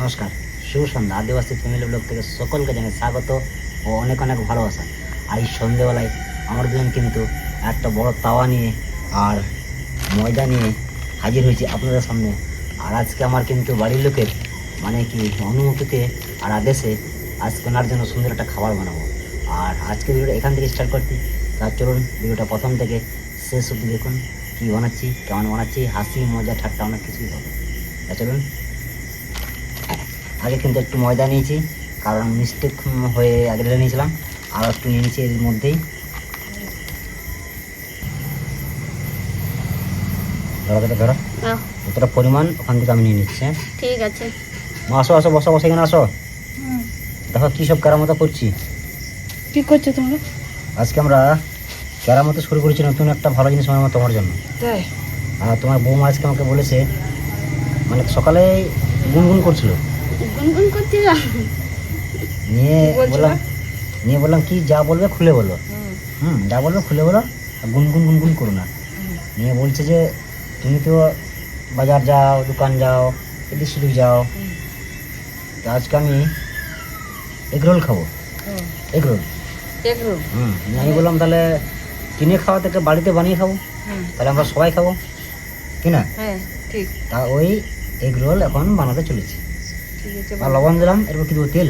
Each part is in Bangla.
নমস্কার, শুভ সন্ধ্যা। আদিবাসী ফ্যামিলি ব্লগ থেকে সকলকে জানাই স্বাগত ও অনেক অনেক ভালোবাসা। আর এই সন্ধ্যেবেলায় আমরা দুজন কিন্তু একটা বড় তাওয়া নিয়ে আর ময়দা নিয়ে হাজির হয়েছি আপনাদের সামনে। আর আজকে আমার কিন্তু বাড়ির লোকের মানে কি অনুমতিতে আর আদেশে আজকে ওনার জন্য সুন্দর একটা খাবার বানাবো। আর আজকে ভিডিওটা এখান থেকে স্টার্ট করছি। তার চলুন ভিডিওটা প্রথম থেকে শেষ অবধি দেখুন, কী বানাচ্ছি, কেমন বানাচ্ছি, হাসি মজা ঠাট্টা অনেক কিছুই হবে। তা চলুন। আগে কিন্তু একটু ময়দা নিয়েছি, কারণ মিস্টেক হয়ে আগে ঢেলে নিয়েছিলাম। আর একটু নিয়ে নিয়েছি এর মধ্যেই। ধরো যতটা পরিমাণ ওখান থেকে আমি নিয়ে নিচ্ছি। হ্যাঁ, ঠিক আছে। আসো আসো, বসো বসো, এখানে আসো। দেখো কী সব কেরামতো করছি। কি করছো তোমরা? আজকে আমরা কেরামতো শুরু করেছি, নতুন একটা ভালো জিনিস বানাবো তোমার জন্য। তাই? আর তোমার বৌমা আজকে আমাকে বলেছে, মানে সকালে গুনগুন করছিল, গুনগুন করছিলাম। নিয়ে বললাম কি যা বলবে খুলে বলো। যা বলবে খুলে বলো, গুনগুন গুনগুন করো না। নিয়ে বলছে যে তুমি তো বাজার যাও, দোকান যাও, এদিক সেদিক যাও, তো আজকে আমি এগরোল খাবো। এগরোল। আমি বললাম তাহলে কিনে খাওয়া থেকে বাড়িতে বানিয়ে খাবো, তাহলে আমরা সবাই খাবো, কি না? হ্যাঁ ঠিক। তা ওই এগরোল এখন বানাতে চলেছি। ঠিক আছে। আর লবণ দিলাম, এরপর কি দেবো? তেল।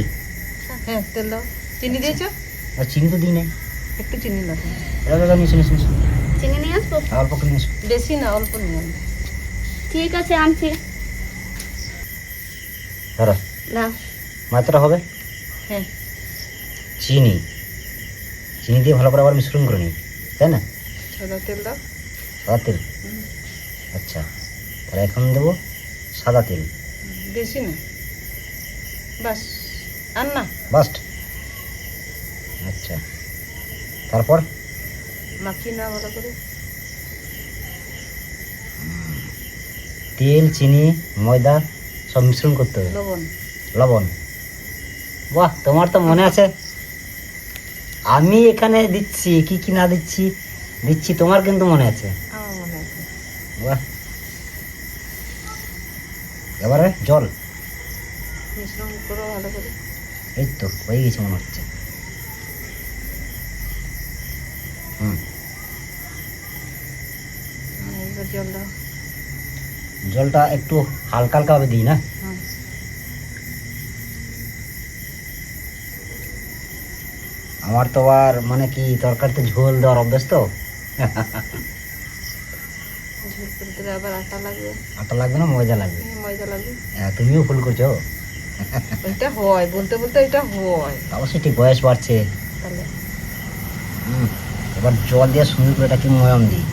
হ্যাঁ তেল দাও। চিনি দিয়েছো? আর চিনি তো দিই নাই। একটু চিনি দাও। দাদা নিয়ে শুনে শুনে চিনি নিয়ে আসবো? অল্প করে নিয়ে এসো। বেশি না, অল্প নিয়ে আসবো। ঠিক আছে, আনছি। ধরো দাও। মাত্রা হবে হ্যাঁ চিনি। চিনি দিয়ে ভালো করে আবার মিশ্রণ করে নিই, তাই না? সাদা তেল দাও। সাদা তেল। আচ্ছা, তাহলে এখন দেবো সাদা তেল। বেশি না, বাস। আর না, বাস্ট। আচ্ছা, তারপর মাখিয়ে না ভালো করে। তেল, চিনি, ময়দা সব মিশ্রণ করতে হবে। লবণ। লবণ। বাহ, তোমার তো মনে আছে। আমি এখানে দিচ্ছি কি কি না দিচ্ছি তোমার কিন্তু মনে আছে। আমার মনে আছে। বাহ। এবারে জল মিশ্রণ করো ভালো করে। এই তো হয়ে গেছে মনে হচ্ছে। এবার জল দাও। জলটা একটু হালকা হালকা ভাবে দিই না? আমার তো আর মানে কি তরকারিতে ঝোল দেওয়ার অভ্যেস তো। ঝোল করে দিলে আবার আটা লাগবে। আটা লাগবে না, ময়দা লাগবে? ময়দা লাগবে। হ্যাঁ, তুমিও ফুল করছো। এটা হয়, বলতে বলতে এটা হয়। অবশ্যই ঠিক, বয়স বাড়ছে। তাহলে এবার জল দিয়ে সুন্দর করে এটা কি ময়াম দিই।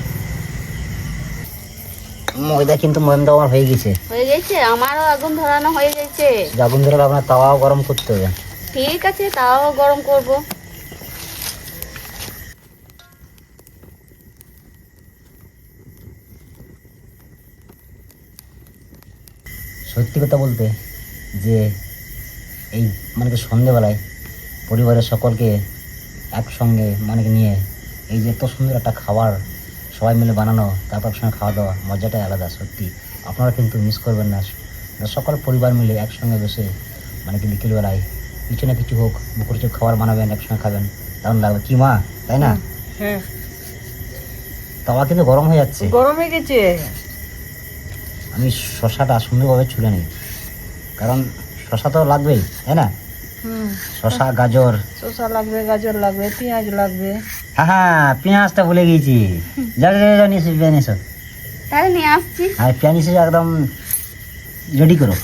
ময়দা কিন্তু ময়াম দেওয়া আমার হয়ে গেছে। হয়ে গেছে, আমারও আগুন ধরানো হয়ে গেছে। আগুন ধরে আপনার তাওয়াও গরম করতে হবে। ঠিক আছে, তাও গরম করব। সত্যি কথা বলতে যে এই মানে কি সন্ধেবেলায় পরিবারের সকলকে একসঙ্গে মানে কি নিয়ে এই যে এত সুন্দর একটা খাবার সবাই মিলে বানানো, তারপর সঙ্গে খাওয়া দাওয়া, মজাটাই আলাদা। সত্যি আপনারা কিন্তু মিস করবেন না। সকল পরিবার মিলে একসঙ্গে বসে মানে কি বিকেলবেলায় কিছু না কিছু হোক, মুখর কিছু খাবার বানাবেন, একসঙ্গে খাবেন, দারুণ লাগবে কি মা, তাই না? হ্যাঁ, তাওয়া কিন্তু গরম হয়ে যাচ্ছে। গরম হয়ে গেছে। আমি শশাটা সুন্দরভাবে ছুলে নিই, কারণ শশা তো লাগবেই, তাই না? শশা, গাজর। শসা লাগবে, গাজর লাগবে, পেঁয়াজ লাগবে। হ্যাঁ, পেঁয়াজটা ভুলে গেছি। যা নিয়ে এসো। তাহলে নিয়ে আসছি। আর পেঁয়াজ এসে একদম রেডি করো।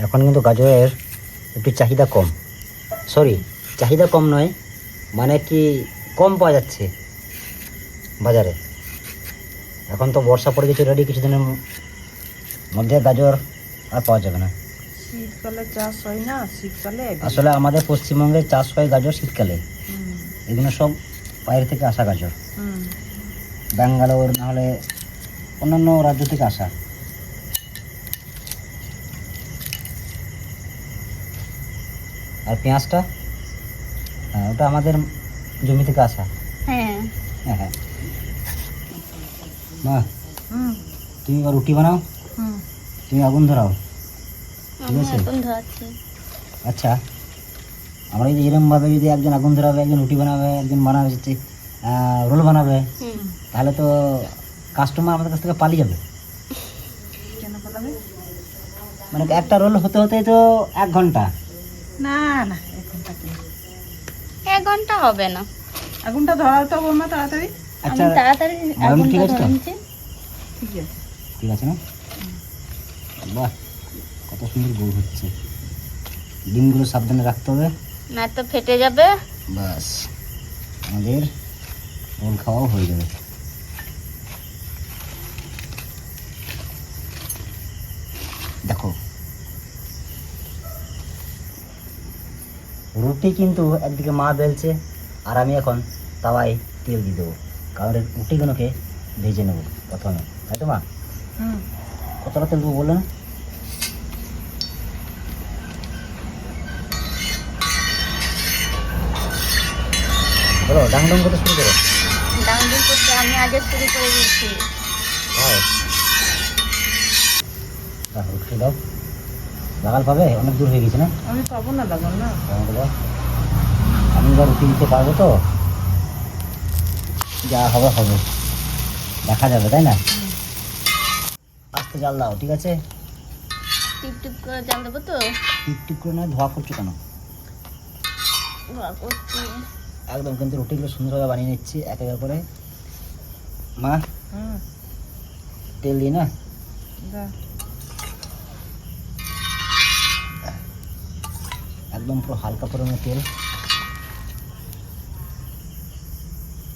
এখন কিন্তু গাজরের একটু চাহিদা কম। চাহিদা কম নয়, মানে কি কম পাওয়া যাচ্ছে বাজারে। এখন তো বর্ষা পড়ে গেছে রেডি, কিছুদিনের মধ্যে গাজর আর পাওয়া যাবে না। শীতকালে চাষ হয় না, শীতকালে আসলে আমাদের পশ্চিমবঙ্গে চাষ হয় গাজর শীতকালে। এগুলো সব বাইরে থেকে আসা গাজর, ব্যাঙ্গালোর নাহলে অন্যান্য রাজ্য থেকে আসা। আর পেঁয়াজটা, হ্যাঁ, ওটা আমাদের জমি থেকে আসা। হ্যাঁ হ্যাঁ হ্যাঁ। মা হুম তুমি এবার রুটি বানাও, হুম তুমি আগুন ধরাও। ঠিক আছে। এখন ধরাচ্ছি। আচ্ছা, আমরা যদি এরকমভাবে যদি একজন আগুন ধরাবে, একজন রুটি বানাবে, একজন বানাবে হচ্ছে রোল বানাবে, হুম। তাহলে তো কাস্টমার আমাদের কাছ থেকে পালিয়ে যাবে। কেন পালাবে? মানে একটা রোল হতে হতে তো 1 ঘন্টা। না না এখনটা কি 1 ঘন্টা হবে না। আগুনটা ধরাও তো বৌমা তাড়াতাড়ি। আচ্ছা আমি তাড়াতাড়ি ম্যাডাম, আগুনটা ঠিক আছে তো? ধরে নিচ্ছি। ঠিক আছে। ঠিক আছে না? বাহ, কত সুন্দর গোল হচ্ছে। ডিমগুলো সাবধানে রাখতে হবে। না তো ফেটে যাবে। বাস, আমাদের রোল খাওয়াও হয়ে যাবে। দেখো, রুটি কিন্তু একদিকে মা বেলছে, আর আমি এখন তাওয়ায় তেল দিয়ে দেবো, কারণ এই রুটিগুলোকে ভেজে নেবো প্রথমে, তাই তো মা? হুম কতটা তেল দেবো বললো না? বলো, ডাং ডাং করতে শুরু করো। ডাউনলোড করতে আমি আগে শুরু করে দিচ্ছি। দাও, দাও, রুটি দাও। লাগাল পাবে, অনেক দূর হয়ে গেছে না? আমি পাবো না লাগান না। আমাকে দাও। আমি এবার রুটি দিতে পারবো তো? যা হবে হবে, দেখা যাবে, তাই না? আস্তে জাল দাও, ঠিক আছে? টিপ টিপ করে জাল দেবো তো। টিপ টিপ করে নয়, ধোয়া করছো কেন? ধোয়া করছি। একদম কিন্তু রুটিগুলো সুন্দরভাবে বানিয়ে নিচ্ছি এক এক করে। মা, হুম তেল দিই না? দা একদম পুরো হালকা পরিমাণে তেল।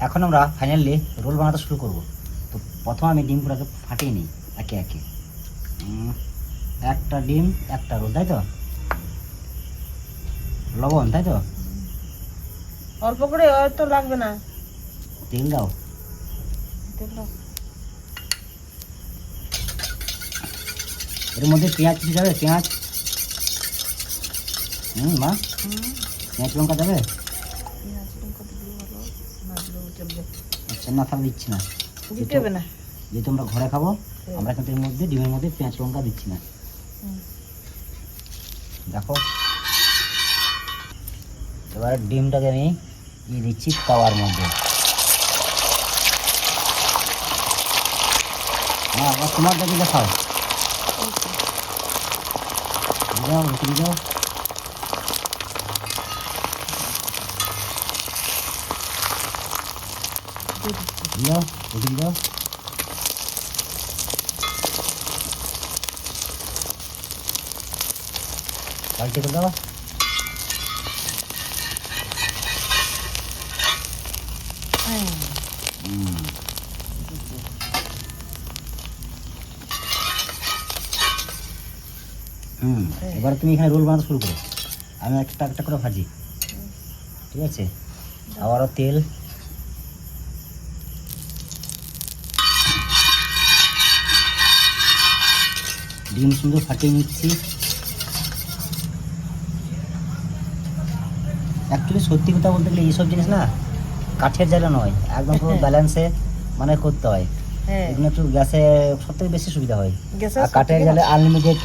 এখন আমরা ফাইনালি রোল বানাতে শুরু করব। তো প্রথমে আমি ডিমগুলোকে ফাটিয়ে নিই একে একে। একটা ডিম একটা রোল, তাই তো? লবণ, তাই তো? অল্প করে, আর তো লাগবে না। তেল দাও। দেখলো এর মধ্যে পেঁয়াজ কিছু যাবে? পেঁয়াজ, মা, হুম পেঁয়াজ লঙ্কা যাবে? পেঁয়াজ লঙ্কা দিলে ভালো, না দিলেও চলবে। আচ্ছা, না তাহলে দিচ্ছি না। দিতে হবে না। যেহেতু আমরা ঘরে খাবো, আমরা কিন্তু এর মধ্যে ডিমের মধ্যে পেঁয়াজ লঙ্কা দিচ্ছি না। হুম দেখো, এবার ডিমটাকে আমি দিয়ে দিচ্ছি তাওয়ার মধ্যে। হ্যাঁ, আবার তোমারটা দিলে খাও। যাও, রুটি যাও। যাও, রুটি যাও। পাল্টে করে দাও। হ্যাঁ এবার তুমি এখানে রোল বানাতে শুরু করো, আমি একটা একটা করে ভাজি। ঠিক আছে? আবারও তেল। ডিম সুন্দর ফাটিয়ে নিচ্ছি। অ্যাকচুয়ালি সত্যি কথা বলতে গেলে এইসব জিনিস না কাঠের জায়গা নয়, একদম পুরো ব্যালেন্সে মানে করতে হয়। হ্যাঁ এগুলো একটু গ্যাসে সবথেকে বেশি সুবিধা হয়। গ্যাসে আর কাঠের জালে আনলিমিটেড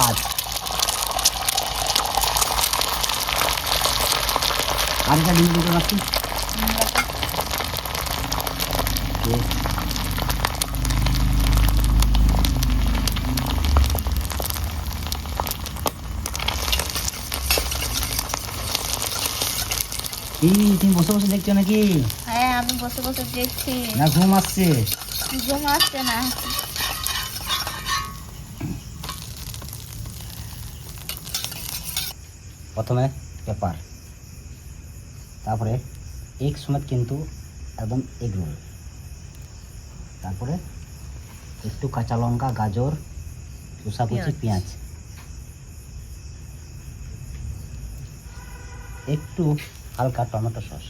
আঁচ। আর একটা ডিম দিতে পারছি। তুমি বসে বসে দেখছো নাকি? হ্যাঁ, আমি বসে বসে দেখছি। না ঘুম আসছে? ঘুম আসছে না। প্রথমে পেপার, তারপরে এগ সমেত কিন্তু একদম এগ রোল, তারপরে একটু কাঁচা লঙ্কা, গাজর, শসা কুচি, পেঁয়াজ, একটু হালকা টমেটো সস।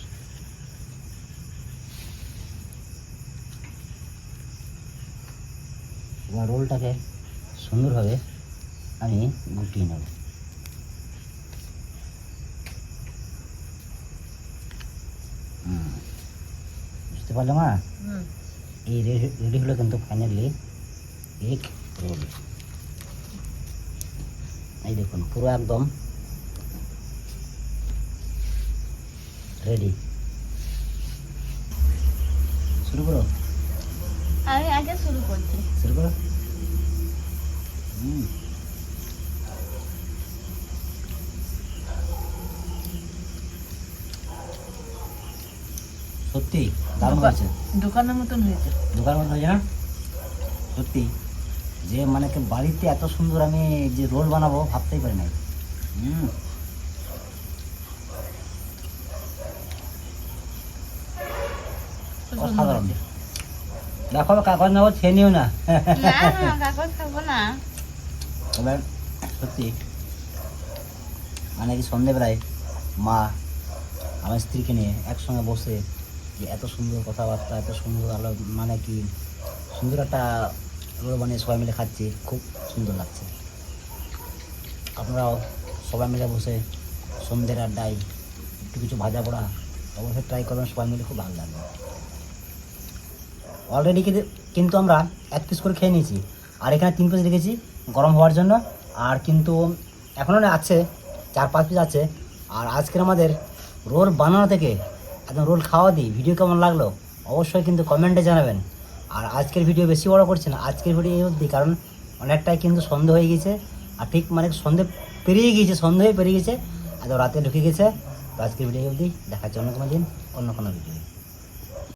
এবার রোলটাকে সুন্দরভাবে আমি গুটিয়ে নেব। বুঝতে পারলে মা? হুম এই রেডি হলো কিন্তু ফাইনালি এগ রোল। এই দেখুন পুরো একদম রেডি। শুরু করো, আমি আগে শুরু করছি। শুরু করো। সত্যি দারুণ হয়েছে, দোকানের মতন হয়েছে। দোকানের মতো হয়েছে না? সত্যি যে মানে কি বাড়িতে এত সুন্দর আমি যে রোল বানাবো ভাবতেই পারি নাই। অসাধারণ। দেখো কাগজ নেবো, খেয়ে নিও না। না কাগজ খাবো না। তবে সত্যি মানে কি সন্ধেবেলায় মা আমার স্ত্রীকে নিয়ে একসঙ্গে বসে যে এত সুন্দর কথাবার্তা, এত সুন্দর আলো, মানে কি সুন্দর একটা রোল বানিয়ে সবাই মিলে খাচ্ছি, খুব সুন্দর লাগছে। আপনারাও সবাই মিলে বসে সন্ধ্যের আড্ডায় একটু কিছু ভাজা পোড়া অবশ্যই ট্রাই করবেন, সবাই মিলে খুব ভালো লাগবে। অলরেডি কিন্তু আমরা 1 পিস করে খেয়ে নিয়েছি, আর এখানে 3 পিস রেখেছি গরম হওয়ার জন্য। আর কিন্তু এখনও আছে 4-5 পিস আছে। আর আজকের আমাদের রোল বানানো থেকে একদম রোল খাওয়া দিই ভিডিও কেমন লাগলো অবশ্যই কিন্তু কমেন্টে জানাবেন। আর আজকের ভিডিও বেশি বড় করছে না, আজকের ভিডিও এই অবধি, কারণ অনেকটাই কিন্তু সন্ধে হয়ে গেছে। আর ঠিক মানে সন্ধে পেরিয়ে গিয়েছে, সন্ধে হয়ে পেরিয়ে গেছে, এত রাতে ঢুকে গেছে। তো আজকের ভিডিও এই অবধি, দেখা হচ্ছে অন্য কোনো দিন অন্য কোনো ভিডিও।